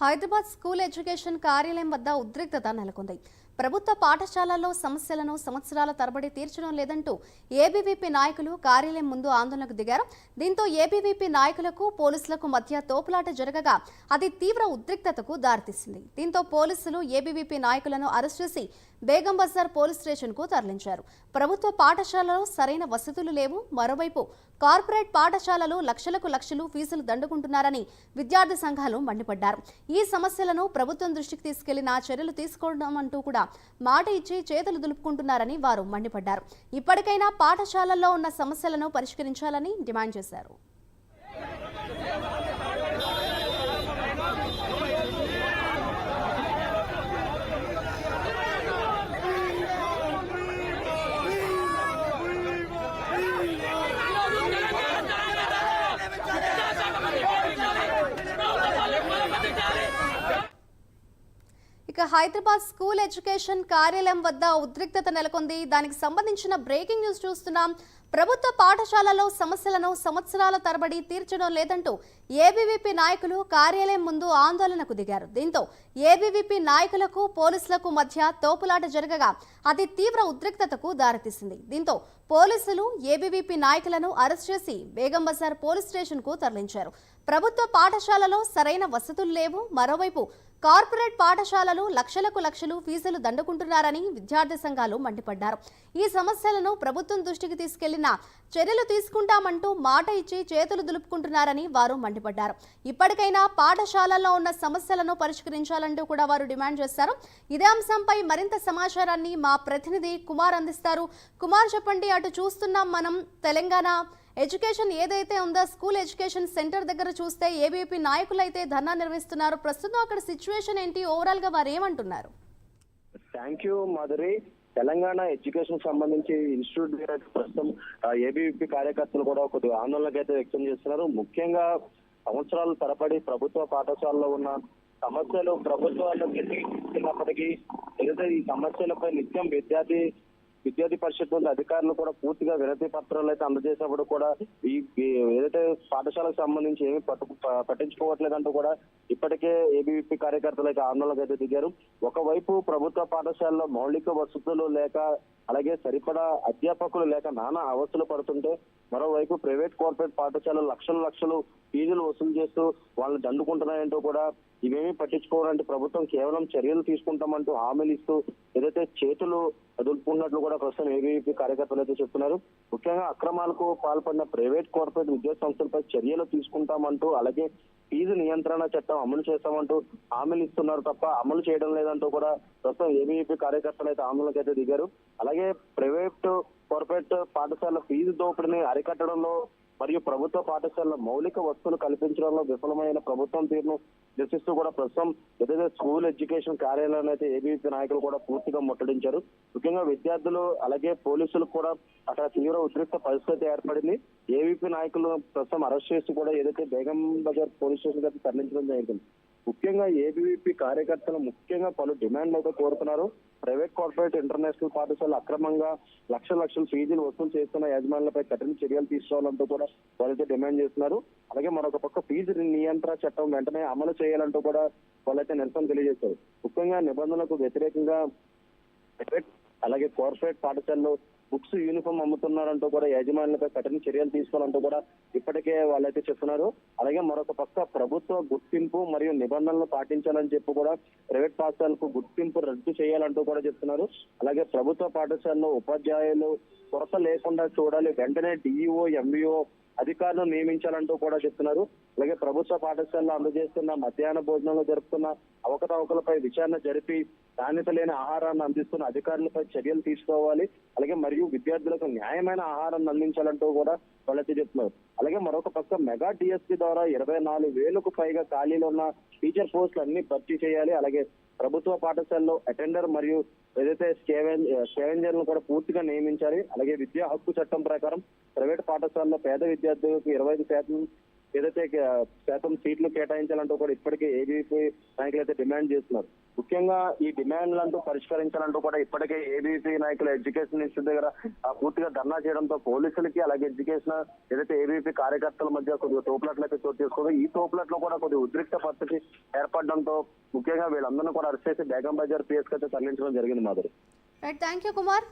Hyderabad school education కార్యాలయం వద్ద ఉద్రిక్తత నెలకొంది. ప్రభుత్వ పాఠశాలల్లో సమస్యలను సంవత్సరాల తరబడి తీర్చడం లేదంటూ ఏబీవీపీ నాయకులు కార్యాలయం ముందు ఆందోళనకు దిగారు. దీంతో ఏబీవీపీ నాయకులకు పోలీసులకు మధ్య తోపులాట జరగగా అది తీవ్ర ఉద్రిక్తతకు దారితీసింది. దీంతో పోలీసులు ఏబీవీపీ నాయకులను అరెస్ట్ చేసి బేగం బజార్ పోలీస్ స్టేషన్కు తరలించారు. ప్రభుత్వ పాఠశాలలో సరైన వసతులు లేవు, మరోవైపు కార్పొరేట్ పాఠశాలలు లక్షలకు లక్షలు ఫీజులు దండుకుంటున్నారని విద్యార్థి సంఘాలు మండిపడ్డారు. ఈ సమస్యలను ప్రభుత్వం దృష్టికి తీసుకెళ్లిన చర్యలు తీసుకోవడమంటూ కూడా మాట ఇచ్చి చేతులు దులుపుకుంటున్నారని వారు మండిపడ్డారు. ఇప్పటికైనా పాఠశాలల్లో ఉన్న సమస్యలను పరిష్కరించాలని డిమాండ్ చేశారు. ఇక హైదరాబాద్ స్కూల్ ఎడ్యుకేషన్ కార్యాలయం వద్ద ఉద్రిక్తత నెలకొంది. దానికి సంబంధించిన బ్రేకింగ్ న్యూస్ చూస్తున్నాం. ప్రభుత్వ పాఠశాలలో సమస్యలను సంవత్సరాల తరబడి తీర్చడం లేదంటూ ఏబీవీపీ నాయకులు కార్యాలయం ముందు ఆందోళనకు దిగారు. దీంతో ఏబీవీపీ నాయకులకు పోలీసులకు మధ్య తోపులాట జరగగా అది తీవ్ర ఉద్రిక్తతకు దారితీసింది. దీంతో పోలీసులు ఏబీవీపీ నాయకులను అరెస్ట్ చేసి బేగం బజార్ పోలీస్ స్టేషన్కు తరలించారు. ప్రభుత్వ పాఠశాలలో సరైన వసతులు లేవు, మరోవైపు కార్పొరేట్ పాఠశాలలు లక్షలకు లక్షలు ఫీజులు దండుకుంటున్నారని విద్యార్థి సంఘాలు మండిపడ్డారు. ఈ సమస్యలను ప్రభుత్వం దృష్టికి తీసుకెళ్లిన చర్యలు తీసుకుంటామంటూ మాట ఇచ్చి చేతులు దులుపుకుంటున్నారని వారు మండిపడ్డారు. ఇప్పటికైనా పాఠశాలల్లో ఉన్న సమస్యలను పరిష్కరించాలంటూ కూడా వారు డిమాండ్ చేశారు. ఇదే అంశంపై మరింత సమాచారాన్ని మా ప్రతినిధి కుమార్ అందిస్తారు. కుమార్, చెప్పండి. అటు చూస్తున్నాం మనం తెలంగాణ ఎడ్యుకేషన్ ఏదైతే ఉందో స్కూల్ ఎడ్యుకేషన్ సెంటర్ దగ్గర చూస్తే ఏబీవీపీ నాయకులు అయితే ధర్నా నిర్వహిస్తున్నారు. ప్రస్తుతం అక్కడ సిచ్యువేషన్ ఏంటి, ఓవరాల్ గా వారు ఏమంటున్నారు? Thank you Madhuri. Telangana education సంబంధించి ఇన్స్టిట్యూట్ ప్రస్తుతం ఏబీవీపీ కార్యకర్తలు కూడా కొద్దిగా ఆందోళనకు అయితే వ్యక్తం చేస్తున్నారు. ముఖ్యంగా సంవత్సరాల తరబడి ప్రభుత్వ పాఠశాలలో ఉన్న సమస్యలు ప్రభుత్వాలు తీసుకున్నప్పటికీ ఏదైతే ఈ సమస్యలపై నిత్యం విద్యార్థి పరిషత్ నుండి అధికారులు కూడా పూర్తిగా వినతి పత్రాలు అయితే అందజేసినప్పుడు కూడా ఈ ఏదైతే పాఠశాలకు సంబంధించి ఏమీ పట్టించుకోవట్లేదంటూ కూడా ఇప్పటికే ఏబీవీపీ కార్యకర్తలు అయితే ఆందోళనకు అయితే దిగారు. ఒకవైపు ప్రభుత్వ పాఠశాలలో మౌలిక వసతులు లేక అలాగే సరిపడా అధ్యాపకులు లేక నానా అవస్థలు పడుతుంటే, మరోవైపు ప్రైవేట్ కార్పొరేట్ పాఠశాలలు లక్షలు ఫీజులు వసూలు చేస్తూ వాళ్ళని దండుకుంటున్నాయంటూ కూడా ఇవేమీ పట్టించుకోవాలంటే ప్రభుత్వం కేవలం చర్యలు తీసుకుంటామంటూ హామీలు ఇస్తూ ఏదైతే చేతులు వదులుకున్నట్లు కూడా ప్రస్తుతం ఏబీవీపీ కార్యకర్తలు అయితే చెప్తున్నారు. ముఖ్యంగా అక్రమాలకు పాల్పడిన ప్రైవేట్ కార్పొరేట్ విద్యా సంస్థలపై చర్యలు తీసుకుంటామంటూ అలాగే ఫీజు నియంత్రణ చట్టం అమలు చేస్తామంటూ హామీలు ఇస్తున్నారు తప్ప అమలు చేయడం లేదంటూ కూడా ప్రస్తుతం ఏబీవీపీ కార్యకర్తలు అయితే ఆందోళనకు అయితే దిగారు. అలాగే ప్రైవేట్ కార్పొరేట్ పాఠశాల ఫీజు దోపిడీని అరికట్టడంలో మరియు ప్రభుత్వ పాఠశాలలో మౌలిక వసతులు కల్పించడంలో విఫలమైన ప్రభుత్వం తీరును నిరసిస్తూ కూడా ప్రస్తుతం ఏదైతే స్కూల్ ఎడ్యుకేషన్ కార్యాలయాన్ని అయితే ఏబీవీపీ నాయకులు కూడా పూర్తిగా ముట్టడించారు. ముఖ్యంగా విద్యార్థులు అలాగే పోలీసులకు కూడా అక్కడ తీవ్ర ఉద్రిక్త పరిస్థితి ఏర్పడింది. ఏబీవీపీ నాయకులు ప్రస్తుతం అరెస్ట్ చేసి కూడా ఏదైతే బేగం బజార్ పోలీస్ స్టేషన్ అయితే తరలించడం జరిగింది. ముఖ్యంగా ఏబీవీపీ కార్యకర్తలు ముఖ్యంగా పలు డిమాండ్లు అయితే కోరుతున్నారు. ప్రైవేట్ కార్పొరేట్ ఇంటర్నేషనల్ పాఠశాలలు అక్రమంగా లక్షల ఫీజులు వసూలు చేస్తున్న యాజమాన్యాలపై కఠిన చర్యలు తీసుకోవాలంటూ కూడా వాళ్ళైతే డిమాండ్ చేస్తున్నారు. అలాగే మరొక పక్క ఫీజు నియంత్రణ చట్టం వెంటనే అమలు చేయాలంటూ కూడా వాళ్ళైతే నిరసన తెలియజేశారు. ముఖ్యంగా నిబంధనలకు వ్యతిరేకంగా ప్రైవేట్ అలాగే కార్పొరేట్ పాఠశాలలో బుక్స్ యూనిఫామ్ అమ్ముతున్నారంటూ కూడా యాజమాన్యాలపై కఠిన చర్యలు తీసుకోవాలంటూ కూడా ఇప్పటికే వాళ్ళైతే చెప్తున్నారు. అలాగే మరొక పక్క ప్రభుత్వ గుర్తింపు మరియు నిబంధనలు పాటించాలని చెప్పి కూడా ప్రైవేట్ పాఠశాలకు గుర్తింపు రద్దు చేయాలంటూ కూడా చెప్తున్నారు. అలాగే ప్రభుత్వ పాఠశాలలో ఉపాధ్యాయులు కొరత లేకుండా చూడాలి, వెంటనే డిఈఓ ఎంఈఓ అధికారులను నియమించాలంటూ కూడా చెప్తున్నారు. అలాగే ప్రభుత్వ పాఠశాలలో అందజేస్తున్న మధ్యాహ్న భోజనంలో జరుపుతున్న అవకతవకలపై విచారణ జరిపి నాణ్యత లేని ఆహారాన్ని అందిస్తున్న అధికారులపై చర్యలు తీసుకోవాలి. అలాగే మరియు విద్యార్థులకు న్యాయమైన ఆహారాన్ని అందించాలంటూ కూడా వాళ్ళైతే చెప్తున్నారు. అలాగే మరొక పక్క మెగా డిఎస్పీ ద్వారా 24,000కు పైగా ఖాళీలు ఉన్న టీచర్ పోస్టులు అన్ని భర్తీ చేయాలి. అలాగే ప్రభుత్వ పాఠశాలలో అటెండర్ మరియు ఏదైతే స్కేవెంజర్లను కూడా పూర్తిగా నియమించాలి. అలాగే విద్యా హక్కు చట్టం ప్రకారం ప్రైవేట్ పాఠశాలలో పేద విద్యార్థులకు 25% ఏదైతే శాతం సీట్లు కేటాయించాలంటూ కూడా ఇప్పటికే ఏబీవీపీ నాయకులు అయితే డిమాండ్ చేస్తున్నారు. ముఖ్యంగా ఈ డిమాండ్లంటూ పరిష్కరించాలంటూ కూడా ఇప్పటికే ఏబీవీపీ నాయకులు ఎడ్యుకేషన్ ఇన్స్టిట్యూట్ దగ్గర పూర్తిగా ధర్నా చేయడంతో పోలీసులకి అలాగే ఎడ్యుకేషన్ ఏదైతే ఏబీవీపీ కార్యకర్తల మధ్య కొద్దిగా తోపులాట్లు అయితే చోటు చేసుకోదు. ఈ తోపులాట్లో కూడా కొద్దిగా ఉద్రిక్త పరిస్థితి ఏర్పడడంతో ముఖ్యంగా వీళ్ళందరినీ కూడా అరెస్ట్ చేసి బేగం బజార్ పిఎస్కి అయితే తరలించడం జరిగింది. Madhuri. Right, thank you Kumar.